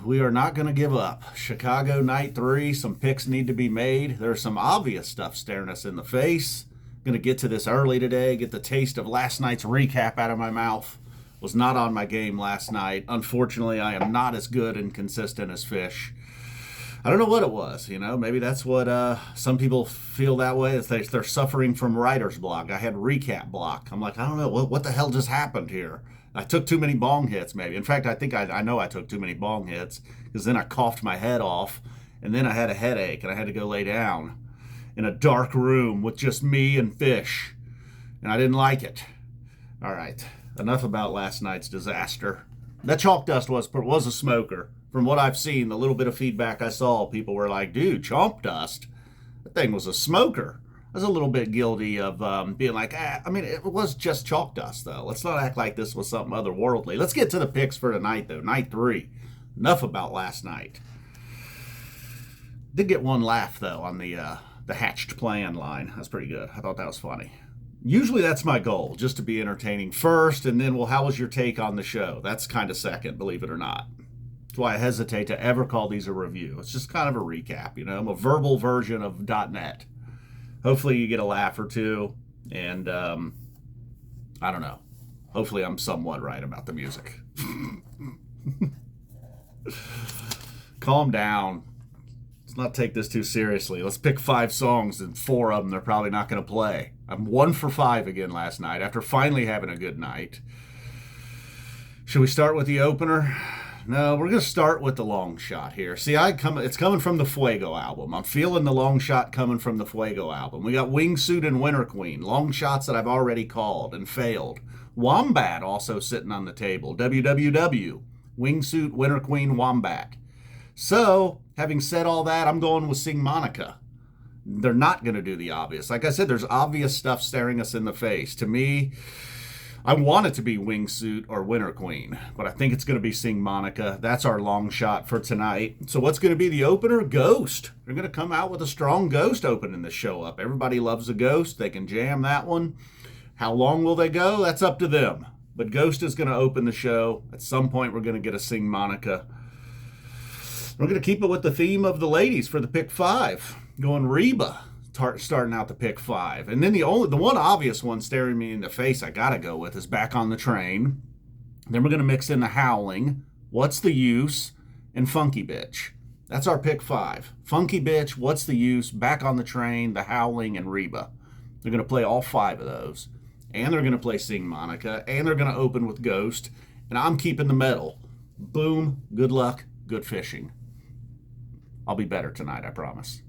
we are not going to give up. Chicago night 3, some picks need to be made. There's some obvious stuff staring us in the face. Going to get to this early today, get the taste of last night's recap out of my mouth. Was not on my game last night. Unfortunately, I am not as good and consistent as Phish. I don't know what it was, maybe that's what some people feel that way. They're suffering from writer's block. I had recap block. I'm like, I don't know, what the hell just happened here? I took too many bong hits, maybe. In fact, I think I know I took too many bong hits because then I coughed my head off and then I had a headache and I had to go lay down in a dark room with just me and Phish. And I didn't like it. All right, enough about last night's disaster. That chalk dust was a smoker. From what I've seen, the little bit of feedback I saw, people were like, dude, chalk dust? That thing was a smoker. I was a little bit guilty of being like, it was just chalk dust, though. Let's not act like this was something otherworldly. Let's get to the picks for tonight, though. Night 3. Enough about last night. Did get one laugh, though, on the hatched plan line. That's pretty good. I thought that was funny. Usually that's my goal, just to be entertaining first, and then, well, how was your take on the show? That's kind of second, believe it or not. That's why I hesitate to ever call these a review. It's just kind of a recap, a verbal version of .NET. Hopefully you get a laugh or two, and I don't know. Hopefully I'm somewhat right about the music. Calm down. Let's not take this too seriously. Let's pick 5 songs, and 4 of them they're probably not going to play. I'm 1 for 5 again last night after finally having a good night. Should we start with the opener? No, we're going to start with the Longshot here. See, it's coming from the Fuego album. I'm feeling the Longshot coming from the Fuego album. We got Wingsuit and Winter Queen, long shots that I've already called and failed. Wombat also sitting on the table. WWW, Wingsuit, Winter Queen, Wombat. So, having said all that, I'm going with Sing Monica. They're not going to do the obvious. Like I said, there's obvious stuff staring us in the face. To me, I want it to be Wingsuit or Winter Queen, but I think it's going to be Sing Monica. That's our long shot for tonight. So what's going to be the opener? Ghost. They're going to come out with a strong Ghost opening the show up. Everybody loves a Ghost. They can jam that one. How long will they go? That's up to them. But Ghost is going to open the show. At some point, we're going to get a Sing Monica. We're going to keep it with the theme of the ladies for the pick 5. Going Reba. Starting out the pick 5. And then the one obvious one staring me in the face I gotta go with is Back on the Train. Then we're gonna mix in the Howling, What's the Use, and Funky Bitch. That's our pick 5. Funky Bitch, What's the Use, Back on the Train, the Howling, and Reba. They're gonna play all 5 of those. And they're gonna play Sing Monica, and they're gonna open with Ghost. And I'm keeping the medal. Boom, good luck, good fishing. I'll be better tonight, I promise.